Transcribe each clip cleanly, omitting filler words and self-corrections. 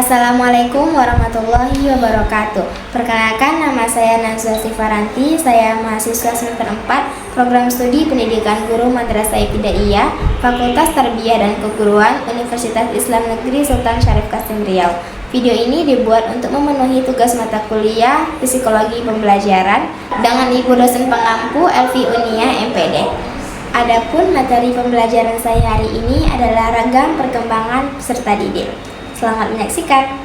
Assalamualaikum warahmatullahi wabarakatuh. Perkenalkan, nama saya Nazwa Sifaranti. Saya mahasiswa semester 4 Program Studi Pendidikan Guru Madrasah Ibtidaiyah Fakultas Tarbiyah dan Keguruan Universitas Islam Negeri Sultan Syarif Kasim Riau. Video ini dibuat untuk memenuhi tugas mata kuliah Psikologi Pembelajaran dengan Ibu dosen pengampu Elvi Unia MPD. Adapun materi pembelajaran saya hari ini adalah ragam perkembangan peserta didik. Selamat menyaksikan.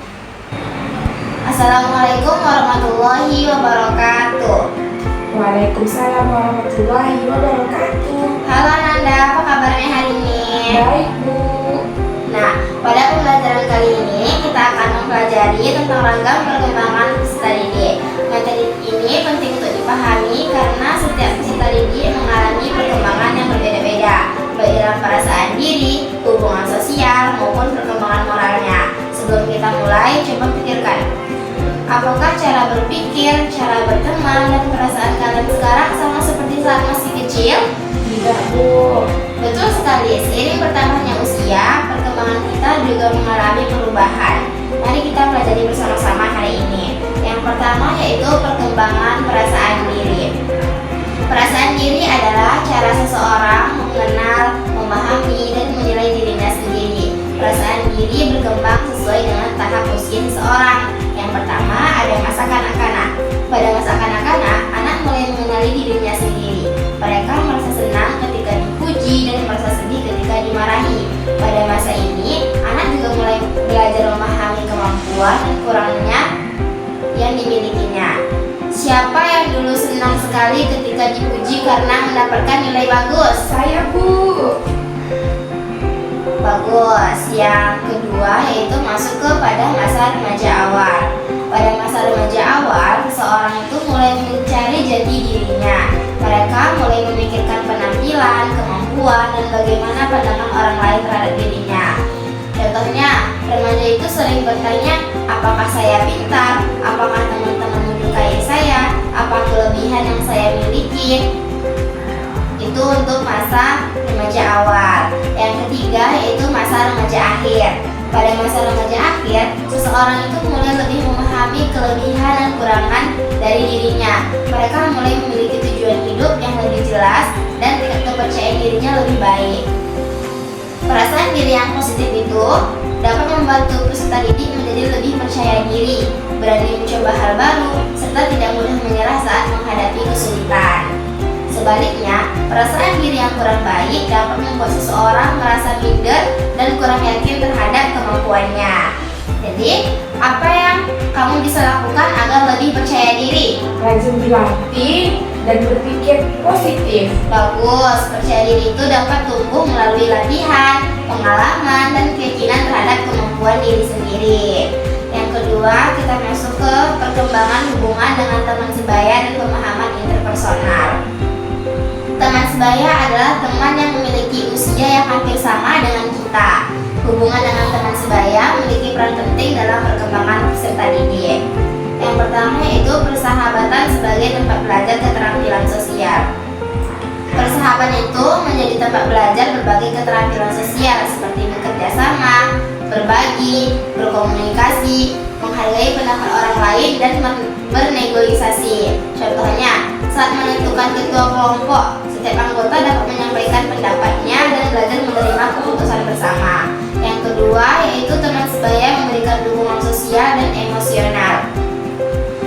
Assalamualaikum warahmatullahi wabarakatuh. Waalaikumsalam warahmatullahi wabarakatuh. Halo Nanda, apa kabarnya hari ini? Baik, Bu. Nah, pada pembelajaran kali ini kita akan mempelajari tentang ragam perkembangan peserta didik. Materi ini penting untuk dipahami karena setiap peserta didik mengalami perkembangan yang berbeda-beda, baik dalam perasaan diri, hubungan sosial, maupun perkembangan moralnya. Sebelum kita mulai, coba pikirkan, apakah cara berpikir, cara berteman, dan perasaan kalian sekarang sama seperti saat masih kecil? Tidak, Bu. Betul sekali, seiring bertambahnya usia, perkembangan kita juga mengalami perubahan. Mari kita pelajari bersama-sama hari ini. Yang pertama yaitu perkembangan perasaan diri. Perasaan diri adalah cara seseorang mengenal, memahami, dan menilai dirinya sendiri. Perasaan diri berkembang sesuai dengan tahap usia seseorang. Yang pertama ada masa kanak-kanak. Pada masa kanak-kanak, anak mulai mengenali dirinya sendiri. Mereka merasa senang ketika dipuji dan merasa sedih ketika dimarahi. Pada masa ini, anak juga mulai belajar memahami kemampuan dan kurangnya yang dimilikinya. Siapa yang dulu senang sekali ketika dipuji karena mendapatkan nilai bagus? Saya, Bu. Bagus. Yang kedua yaitu masuk kepada masa remaja awal. Pada masa remaja awal, seseorang itu mulai mencari jati dirinya. Mereka mulai memikirkan penampilan, kemampuan, dan bagaimana pandangan orang lain terhadap dirinya. Contohnya, remaja itu sering bertanya, apakah saya pintar? Apakah teman-teman menyukai saya? Apa kelebihan yang saya miliki? Itu untuk masa remaja awal. Yang ketiga yaitu masa remaja akhir. Pada masa remaja akhir, seseorang itu mulai lebih memahami kelebihan dan kurangan dari dirinya. Mereka mulai memiliki tujuan hidup yang lebih jelas dan tingkat kepercayaan dirinya lebih baik. Perasaan diri yang positif itu dapat membantu peserta didik menjadi lebih percaya diri, berani mencoba hal baru, serta tidak mudah menyerah saat menghadapi kesulitan. Sebaliknya, perasaan diri yang kurang baik dapat membuat seseorang merasa minder dan kurang yakin terhadap kemampuannya. Jadi, apa yang kamu bisa lakukan agar lebih percaya diri? Rajin berlatih dan berpikir positif. Bagus, percaya diri itu dapat tumbuh melalui latihan, pengalaman, dan keyakinan terhadap kemampuan diri sendiri. Yang kedua, kita masuk ke perkembangan hubungan dengan teman sebaya dan pemahaman interpersonal. Teman sebaya adalah teman yang memiliki usia yang hampir sama dengan kita. Hubungan dengan teman sebaya memiliki peran penting dalam perkembangan peserta didik. Yang pertama yaitu persahabatan sebagai tempat belajar keterampilan sosial. Persahabatan itu menjadi tempat belajar berbagai keterampilan sosial seperti bekerja sama, berbagi, berkomunikasi, menghargai pendapat orang lain, dan bernegosiasi. Contohnya, saat menentukan ketua kelompok, setiap anggota dapat menyampaikan pendapatnya dan belajar menerima keputusan bersama. Yang kedua yaitu teman sebaya memberikan dukungan sosial dan emosional.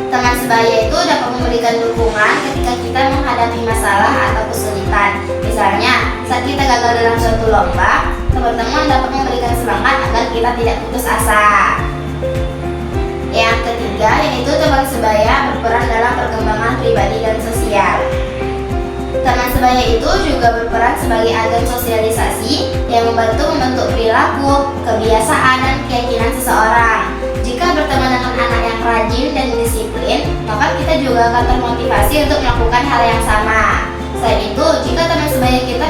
Teman sebaya itu dapat memberikan dukungan ketika kita menghadapi masalah atau kesulitan. Misalnya, saat kita gagal dalam suatu lomba, teman-teman dapat memberikan semangat agar kita tidak putus asa. Yang ketiga yaitu teman sebaya berperan dalam perkembangan pribadi dan sosial. Teman sebaya itu juga berperan sebagai agen sosialisasi yang membantu membentuk perilaku, kebiasaan, dan keyakinan seseorang. Jika berteman dengan anak yang rajin dan disiplin, maka kita juga akan termotivasi untuk melakukan hal yang sama. Selain itu, jika teman sebaya kita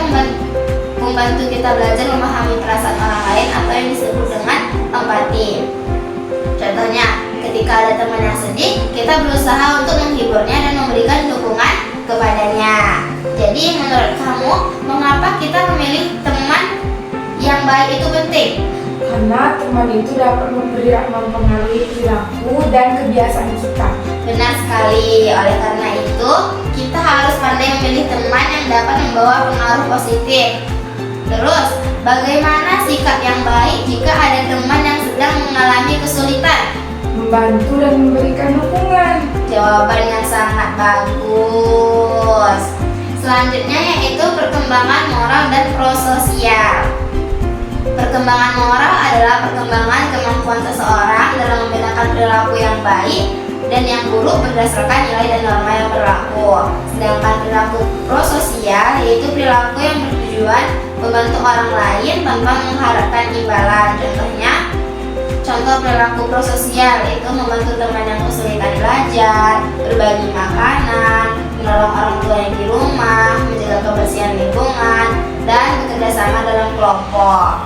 membantu kita belajar memahami perasaan orang lain atau yang disebut dengan empati. Contohnya, ketika ada teman yang sedih, kita berusaha untuk menghiburnya dan memberikan dukungan kepadanya. Jadi, menurut kamu, mengapa kita memilih teman yang baik itu penting? Karena karena teman itu dapat mempengaruhi perilaku dan kebiasaan kita. Benar sekali, oleh karena itu kita harus pandai memilih teman yang dapat membawa pengaruh positif. Terus, bagaimana sikap yang baik jika ada teman yang sedang mengalami kesulitan? Membantu dan memberikan dukungan. Jawaban yang sangat bagus. Selanjutnya yaitu perkembangan moral dan prososial. Perkembangan moral adalah perkembangan kemampuan seseorang dalam membedakan perilaku yang baik dan yang buruk berdasarkan nilai dan norma yang berlaku. Sedangkan perilaku prososial yaitu perilaku yang bertujuan membantu orang lain tanpa mengharapkan imbalan. Contoh perilaku prososial yaitu membantu teman yang kesulitan belajar, berbagi makanan, menolong orang tua yang di rumah, menjaga kebersihan lingkungan, dan bekerja sama dalam kelompok.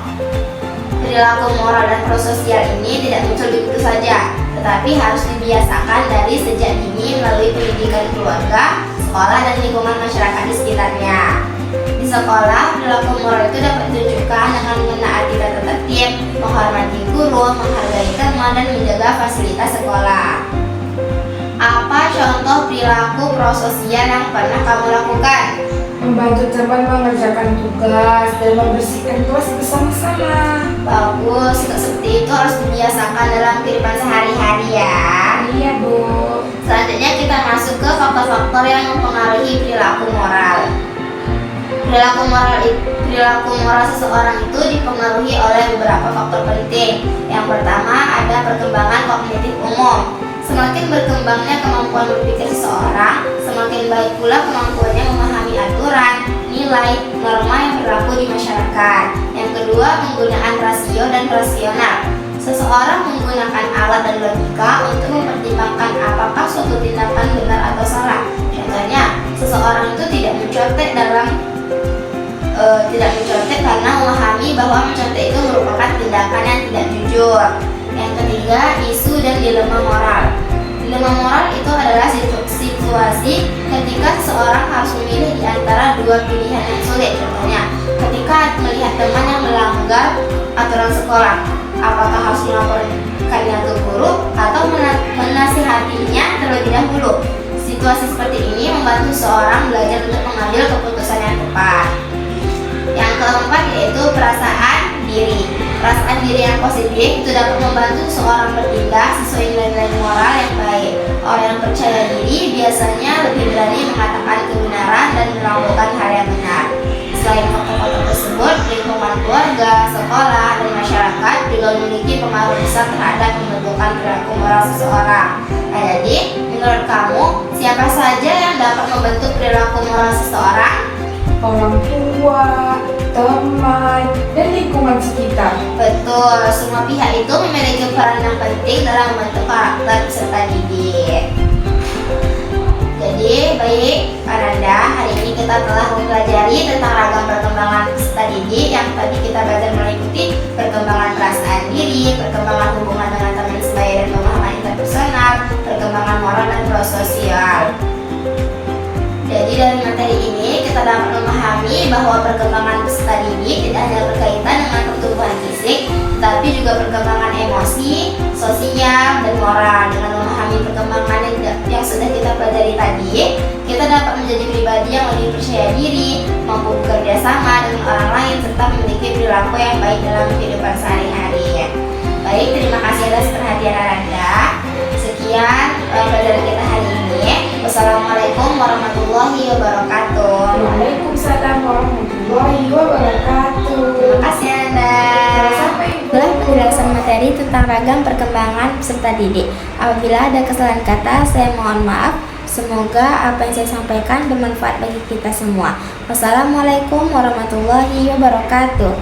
Perilaku moral dan prososial ini tidak muncul begitu saja, tetapi harus dibiasakan dari sejak dini melalui pendidikan keluarga, sekolah, dan lingkungan masyarakat di sekitarnya. Di sekolah, perilaku moral itu dapat ditunjukkan dengan menaati tata tertib, menghormati guru, menghargai teman, dan menjaga fasilitas sekolah. Apa contoh perilaku prososial yang pernah kamu lakukan? Membantu teman mengerjakan tugas dan membersihkan kelas bersama-sama. Bagus, sikap seperti itu harus dibiasakan dalam kehidupan sehari-hari ya. Iya, Bu. Selanjutnya kita masuk ke faktor-faktor yang mempengaruhi perilaku moral. Perilaku moral seseorang itu dipengaruhi oleh beberapa faktor penting. Yang pertama ada perkembangan kognitif umum. Semakin berkembangnya kemampuan berpikir seseorang, semakin baik pula kemampuannya memahami aturan, nilai, norma yang berlaku di masyarakat. Yang kedua, penggunaan rasio dan rasional. Seseorang menggunakan alat dan logika untuk mempertimbangkan apakah suatu tindakan benar atau salah. Contohnya, seseorang itu tidak mencontek karena memahami bahwa mencontek itu merupakan tindakan yang tidak jujur. Yang ketiga, isu dan dilema moral. Dilema moral itu adalah situasi ketika seseorang harus memilih di antara dua pilihan yang sulit. Contohnya, ketika melihat teman yang melanggar aturan sekolah, apakah harus melaporkannya ke guru atau menasihatinya terlebih dahulu. Situasi seperti ini membantu seorang belajar untuk mengambil keputusan yang tepat. Yang keempat yaitu perasaan diri. Perasaan diri yang positif itu dapat membantu seorang bertindak sesuai nilai-nilai moral yang baik. Orang yang percaya diri biasanya lebih berani mengatakan kebenaran dan melakukan hal yang benar. Selain faktor-faktor tersebut, lingkungan keluarga, sekolah, dan masyarakat juga memiliki pengaruh besar terhadap pembentukan perilaku moral seseorang. Nah, jadi, menurut kamu, siapa saja yang dapat membentuk perilaku moral seseorang? Orang tua, teman, dan lingkungan sekitar. Betul, semua pihak itu memiliki peran yang penting dalam membentuk karakter peserta didik. Jadi, baik Ananda, hari ini kita telah mempelajari tentang ragam perkembangan peserta didik yang tadi kita belajar meliputi perkembangan perasaan diri, perkembangan hubungan dengan teman sebaya dan pemahaman interpersonal, perkembangan moral dan prososial. Jadi dari materi ini kita dapat memahami bahwa perkembangan peserta didik tidak hanya berkaitan dengan pertumbuhan fisik, tetapi juga perkembangan emosi, sosial, dan moral. Dengan memahami perkembangan yang sudah kita pelajari tadi, kita dapat menjadi pribadi yang lebih percaya diri, mampu bekerja sama dengan orang lain, serta memiliki perilaku yang baik dalam kehidupan sehari-hari. Baik, terima kasih atas perhatian Anda. Sekian pelajaran kita hari ini. Wassalamualaikum warahmatullahi wabarakatuh. Waalaikumsalam warahmatullahi wabarakatuh. Terima kasih Anda. Sampai Telah penjelasan materi tentang ragam perkembangan peserta didik. Apabila ada kesalahan kata, saya mohon maaf. Semoga apa yang saya sampaikan bermanfaat bagi kita semua. Wassalamualaikum warahmatullahi wabarakatuh.